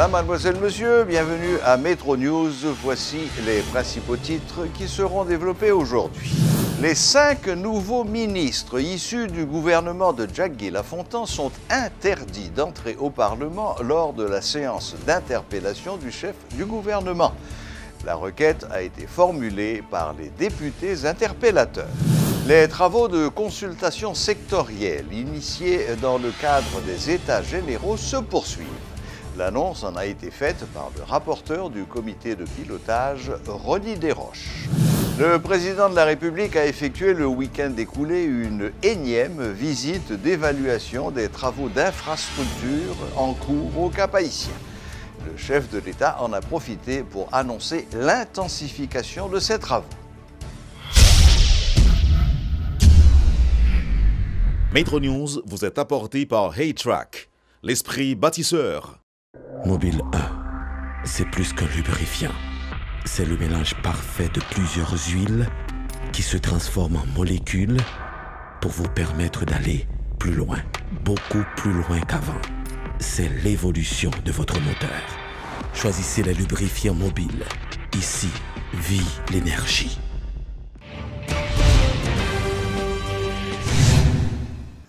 Mesdames, Mademoiselles, Messieurs, bienvenue à Metro News. Voici les principaux titres qui seront développés aujourd'hui. Les 5 nouveaux ministres issus du gouvernement de Jack-Guy Lafontan sont interdits d'entrer au Parlement lors de la séance d'interpellation du chef du gouvernement. La requête a été formulée par les députés interpellateurs. Les travaux de consultation sectorielle initiés dans le cadre des États généraux se poursuivent. L'annonce en a été faite par le rapporteur du comité de pilotage, Rony Desroches. Le président de la République a effectué le week-end écoulé une énième visite d'évaluation des travaux d'infrastructure en cours au Cap-Haïtien. Le chef de l'État en a profité pour annoncer l'intensification de ces travaux. Metro News vous est apporté par Haytrack, l'esprit bâtisseur. Mobile 1, c'est plus qu'un lubrifiant. C'est le mélange parfait de plusieurs huiles qui se transforment en molécules pour vous permettre d'aller plus loin, beaucoup plus loin qu'avant. C'est l'évolution de votre moteur. Choisissez les lubrifiants mobiles. Ici vit l'énergie.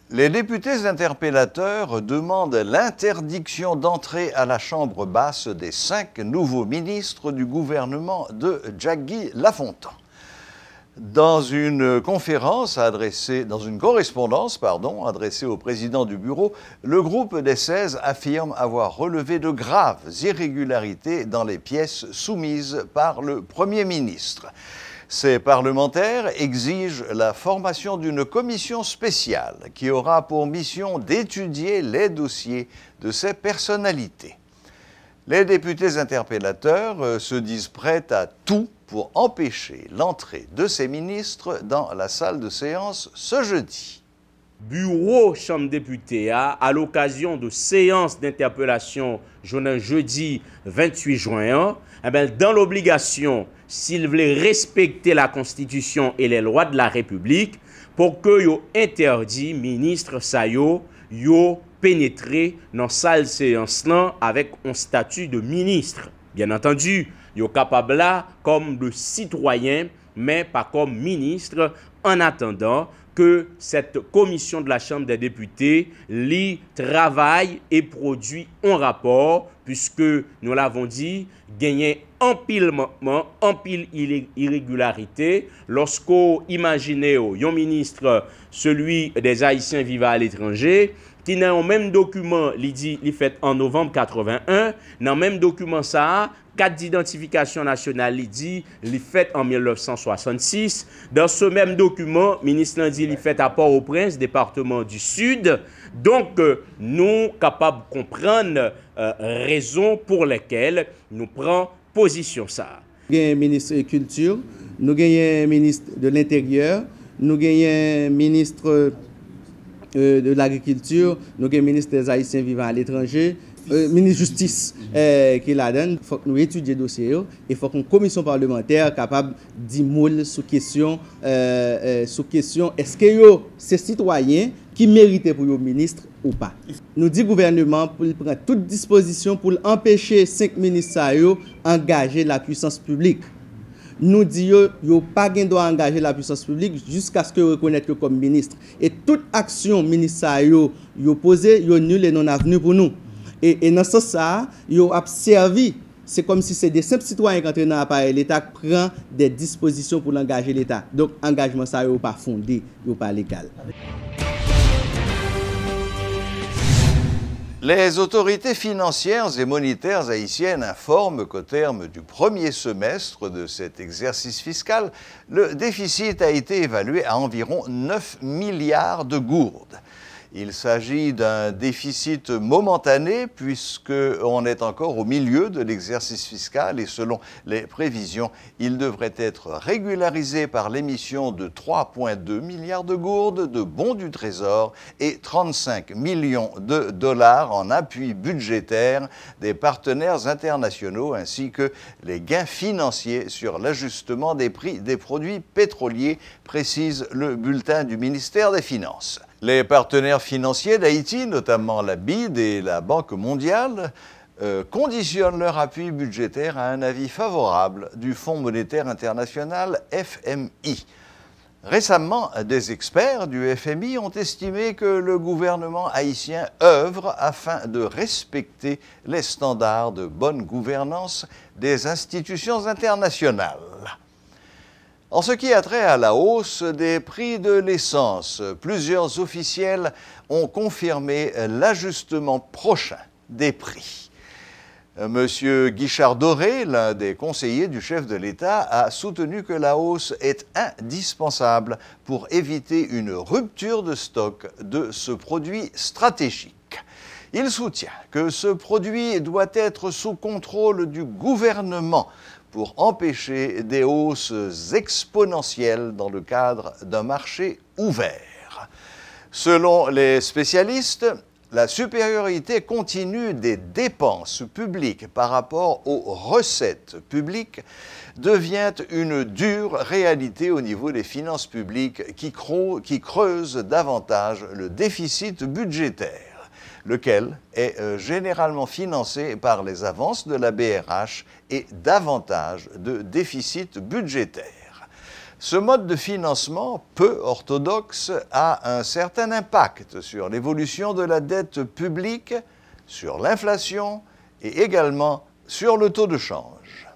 Les députés interpellateurs demandent l'interdiction d'entrer à la Chambre basse des 5 nouveaux ministres du gouvernement de Jack-Guy Lafontan. Dans une correspondance adressée au président du bureau, le groupe des 16 affirme avoir relevé de graves irrégularités dans les pièces soumises par le Premier ministre. Ces parlementaires exigent la formation d'une commission spéciale qui aura pour mission d'étudier les dossiers de ces personnalités. Les députés interpellateurs se disent prêts à tout pour empêcher l'entrée de ces ministres dans la salle de séance ce jeudi. Bureau Chambre députée à l'occasion de séances d'interpellation jeudi 28 juin, dans l'obligation, s'il voulait respecter la Constitution et les lois de la République, pour que yo interdit ministre sa yo pénétrer dans la salle de séance avec un statut de ministre. Bien entendu, yo capable là comme de citoyen, mais pas comme ministre, en attendant que cette commission de la Chambre des députés travaille et produit un rapport, puisque nous l'avons dit, gagner en pile manquement, en pile irrégularité. Lorsqu'on imagine un ministre, celui des Haïtiens vivant à l'étranger, qui dans le même document, il fait en novembre 81, dans le même document ça, carte d'identification nationale, il fait en 1966. Dans ce même document, le ministre l'a dit, il fait à Port-au-Prince, département du Sud. Donc, nous capables de comprendre raison pour lesquelles nous prenons position ça. Nous avons un ministre de la Culture, nous avons un ministre de l'Intérieur, nous avons un ministre de l'Agriculture, nous avons un ministre des Haïtiens vivant à l'étranger, ministre de Justice qui la donne. Il faut que nous étudions le dossier et il faut qu'une commission parlementaire capable d'y sous question est-ce que ces citoyens qui méritent pour le ministre ou pas. Nous dit gouvernement pour prendre toute disposition pour empêcher 5 ministres d'engager la puissance publique. Nous disons qu'il n'y a pas de droit engager la puissance publique jusqu'à ce que reconnaître comme ministre. Et toute action ministérielle posée, est nulle et non avenue pour nous. Et dans ce sens, ils ont servi. C'est comme si c'est des simples citoyens qui entrent dans l'appareil. L'État prend des dispositions pour engager l'État. Donc, l'engagement, ça n'est pas fondé, n'est pas légal. Les autorités financières et monétaires haïtiennes informent qu'au terme du premier semestre de cet exercice fiscal, le déficit a été évalué à environ 9 milliards de gourdes. Il s'agit d'un déficit momentané puisqu'on est encore au milieu de l'exercice fiscal et selon les prévisions, il devrait être régularisé par l'émission de 3,2 milliards de gourdes de bons du Trésor et 35 millions de dollars en appui budgétaire des partenaires internationaux ainsi que les gains financiers sur l'ajustement des prix des produits pétroliers, précise le bulletin du ministère des Finances. Les partenaires financiers d'Haïti, notamment la BID et la Banque mondiale, conditionnent leur appui budgétaire à un avis favorable du Fonds monétaire international FMI. Récemment, des experts du FMI ont estimé que le gouvernement haïtien œuvre afin de respecter les standards de bonne gouvernance des institutions internationales. En ce qui a trait à la hausse des prix de l'essence, plusieurs officiels ont confirmé l'ajustement prochain des prix. Monsieur Guichard Doré, l'un des conseillers du chef de l'État, a soutenu que la hausse est indispensable pour éviter une rupture de stock de ce produit stratégique. Il soutient que ce produit doit être sous contrôle du gouvernement pour empêcher des hausses exponentielles dans le cadre d'un marché ouvert. Selon les spécialistes, la supériorité continue des dépenses publiques par rapport aux recettes publiques devient une dure réalité au niveau des finances publiques qui creuse davantage le déficit budgétaire, lequel est généralement financé par les avances de la BRH et davantage de déficit budgétaire. Ce mode de financement peu orthodoxe a un certain impact sur l'évolution de la dette publique, sur l'inflation et également sur le taux de change.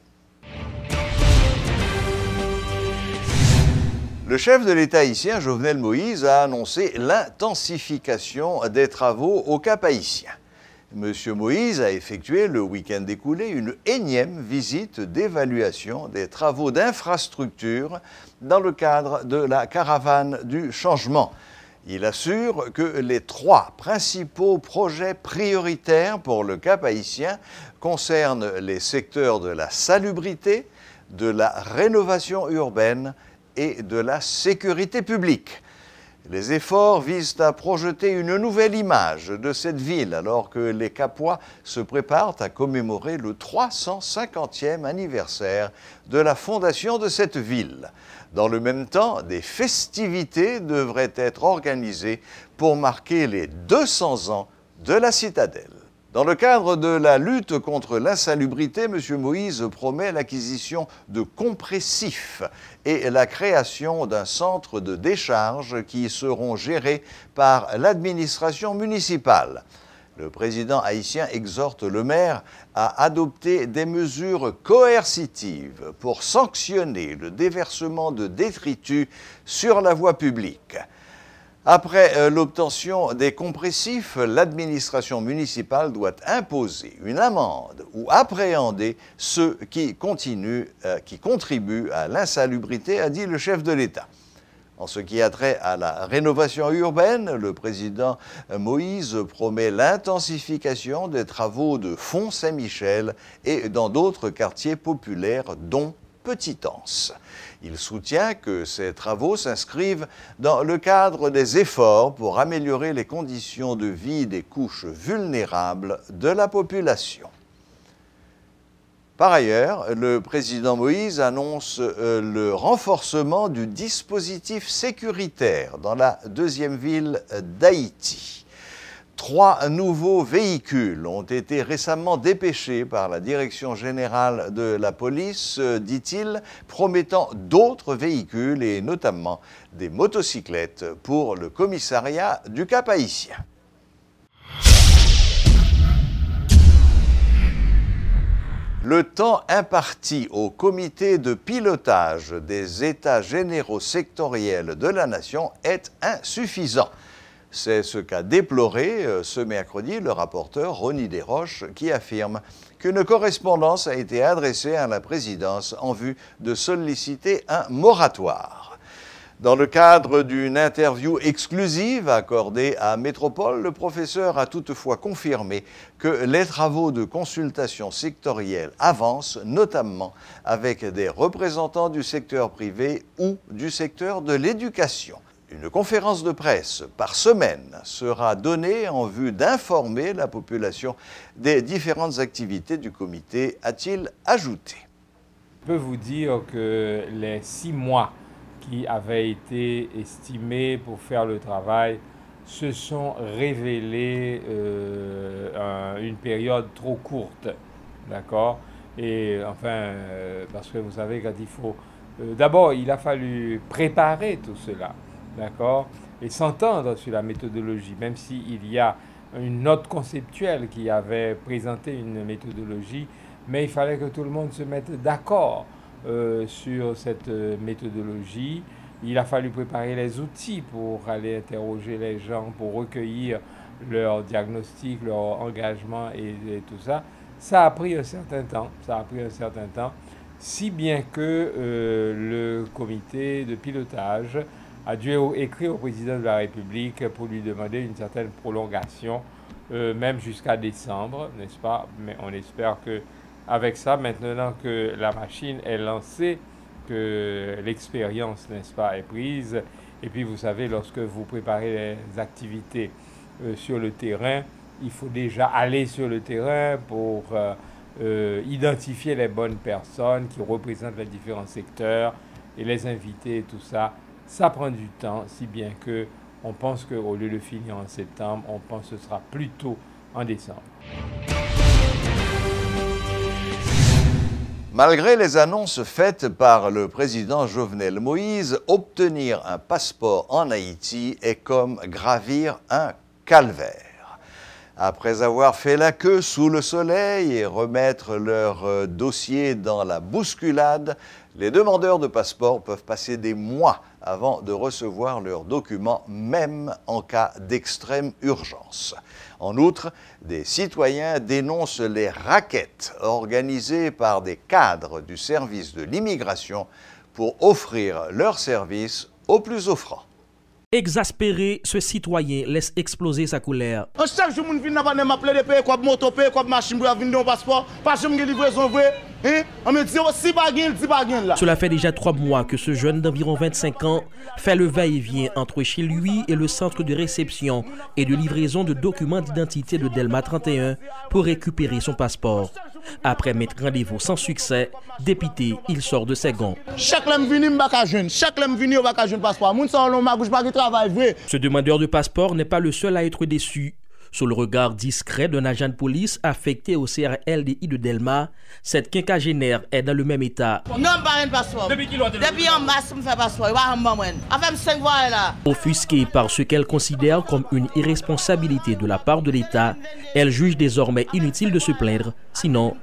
Le chef de l'État haïtien, Jovenel Moïse, a annoncé l'intensification des travaux au Cap haïtien. M. Moïse a effectué le week-end écoulé une énième visite d'évaluation des travaux d'infrastructure dans le cadre de la caravane du changement. Il assure que les 3 principaux projets prioritaires pour le Cap haïtien concernent les secteurs de la salubrité, de la rénovation urbaine et de la sécurité publique. Les efforts visent à projeter une nouvelle image de cette ville alors que les Capois se préparent à commémorer le 350e anniversaire de la fondation de cette ville. Dans le même temps, des festivités devraient être organisées pour marquer les 200 ans de la citadelle. Dans le cadre de la lutte contre l'insalubrité, M. Moïse promet l'acquisition de compressifs et la création d'un centre de décharge qui seront gérés par l'administration municipale. Le président haïtien exhorte le maire à adopter des mesures coercitives pour sanctionner le déversement de détritus sur la voie publique. Après l'obtention des compressifs, l'administration municipale doit imposer une amende ou appréhender ceux qui contribuent à l'insalubrité, a dit le chef de l'État. En ce qui a trait à la rénovation urbaine, le président Moïse promet l'intensification des travaux de Font-Saint-Michel et dans d'autres quartiers populaires, dont Petit-Anse. Il soutient que ces travaux s'inscrivent dans le cadre des efforts pour améliorer les conditions de vie des couches vulnérables de la population. Par ailleurs, le président Moïse annonce le renforcement du dispositif sécuritaire dans la deuxième ville d'Haïti. 3 nouveaux véhicules ont été récemment dépêchés par la Direction générale de la police, dit-il, promettant d'autres véhicules et notamment des motocyclettes pour le commissariat du Cap haïtien. Le temps imparti au comité de pilotage des États généraux sectoriels de la nation est insuffisant. C'est ce qu'a déploré ce mercredi le rapporteur Rony Desroches qui affirme qu'une correspondance a été adressée à la présidence en vue de solliciter un moratoire. Dans le cadre d'une interview exclusive accordée à Métropole, le professeur a toutefois confirmé que les travaux de consultation sectorielle avancent, notamment avec des représentants du secteur privé ou du secteur de l'éducation. Une conférence de presse par semaine sera donnée en vue d'informer la population des différentes activités du comité, a-t-il ajouté. Je peux vous dire que les 6 mois qui avaient été estimés pour faire le travail se sont révélés une période trop courte, d'accord? Et enfin, parce que vous savez, quand il faut... d'abord, il a fallu préparer tout cela, d'accord? Et s'entendre sur la méthodologie, même s'il y a une note conceptuelle qui avait présenté une méthodologie, mais il fallait que tout le monde se mette d'accord sur cette méthodologie. Il a fallu préparer les outils pour aller interroger les gens, pour recueillir leur diagnostic, leur engagement et tout ça. Ça a pris un certain temps, si bien que le comité de pilotage a dû écrire au président de la République pour lui demander une certaine prolongation, même jusqu'à décembre, n'est-ce pas? Mais on espère que avec ça, maintenant que la machine est lancée, que l'expérience, n'est-ce pas, est prise. Et puis, vous savez, lorsque vous préparez les activités sur le terrain, il faut déjà aller sur le terrain pour identifier les bonnes personnes qui représentent les différents secteurs et les inviter et tout ça. Ça prend du temps, si bien que on pense qu'au lieu de finir en septembre, on pense que ce sera plutôt en décembre. Malgré les annonces faites par le président Jovenel Moïse, obtenir un passeport en Haïti est comme gravir un calvaire. Après avoir fait la queue sous le soleil et remettre leur dossier dans la bousculade, les demandeurs de passeport peuvent passer des mois avant de recevoir leurs documents, même en cas d'extrême urgence. En outre, des citoyens dénoncent les rackets organisées par des cadres du service de l'immigration pour offrir leurs services aux plus offrants. Exaspéré, ce citoyen laisse exploser sa colère. Chaque jour, je viens m'appeler de payer comme moto, payer comme machine pour venir un passeport, parce que je me livraison vraie. On me dit, si pas là. Cela fait déjà 3 mois que ce jeune d'environ 25 ans fait le va-et-vient entre chez lui et le centre de réception et de livraison de documents d'identité de Delma 31 pour récupérer son passeport. Après mettre rendez-vous sans succès, dépité, il sort de ses gonds. Chaque lème venu, chaque lemme venu, passeport. Ce demandeur de passeport n'est pas le seul à être déçu. Sous le regard discret d'un agent de police affecté au CRLDI de Delma, cette quinquagénaire est dans le même état. Non, pas un passeport. Depuis en mars, je fais passeport. Avec 5 voix là. Offusquée par ce qu'elle considère comme une irresponsabilité de la part de l'État, elle juge désormais inutile de se plaindre, sinon...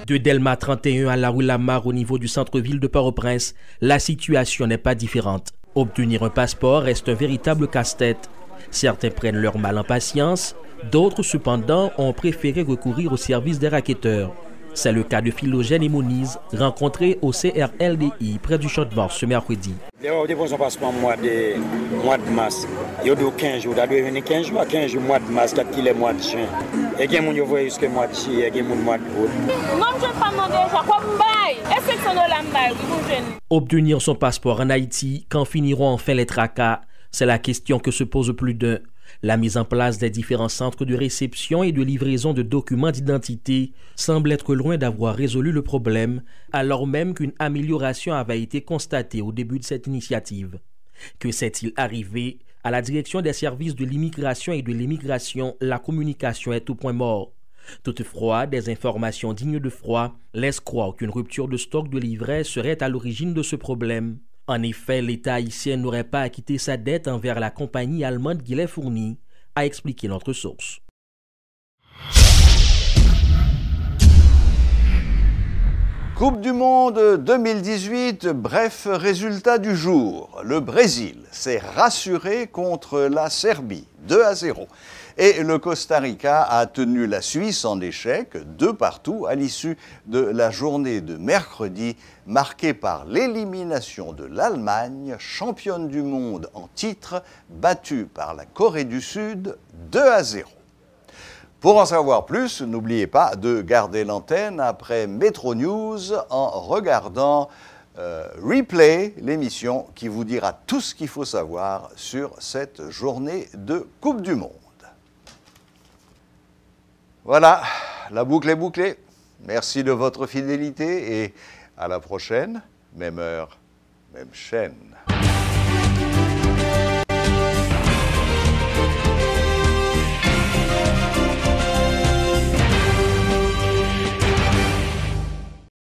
De Delma 31 à la rue Lamar au niveau du centre-ville de Port-au-Prince, la situation n'est pas différente. Obtenir un passeport reste un véritable casse-tête. Certains prennent leur mal en patience, d'autres cependant ont préféré recourir au service des raquetteurs. C'est le cas de Philogène et Moniz, rencontrés au CRLDI près du Champ de Mars ce mercredi. J'ai déposé un passeport mois de mars. Il y a 15 jours, il doit venir 15 jours, mois de mars, qu'il est mois de juin. Et il y a des gens qui voient jusqu'à mois de juillet, et il y a des gens mois de août. Non, je ne sais pas demander ça. Quoi, est-ce que c'est un Obtenir son passeport en Haïti, quand finiront enfin les tracas? C'est la question que se pose plus d'un. La mise en place des différents centres de réception et de livraison de documents d'identité semble être loin d'avoir résolu le problème, alors même qu'une amélioration avait été constatée au début de cette initiative. Que s'est-il arrivé? À la direction des services de l'immigration et de l'immigration, la communication est au point mort. Toutefois, des informations dignes de froid laissent croire qu'une rupture de stock de livrets serait à l'origine de ce problème. En effet, l'État haïtien n'aurait pas acquitté sa dette envers la compagnie allemande qui les fournit, a expliqué notre source. Coupe du Monde 2018, bref, résultat du jour. Le Brésil s'est rassuré contre la Serbie, 2-0. Et le Costa Rica a tenu la Suisse en échec, 2-2 à l'issue de la journée de mercredi, marquée par l'élimination de l'Allemagne, championne du monde en titre, battue par la Corée du Sud, 2-0. Pour en savoir plus, n'oubliez pas de garder l'antenne après Metro News en regardant Replay, l'émission qui vous dira tout ce qu'il faut savoir sur cette journée de Coupe du Monde. Voilà, la boucle est bouclée. Merci de votre fidélité et à la prochaine, même heure, même chaîne.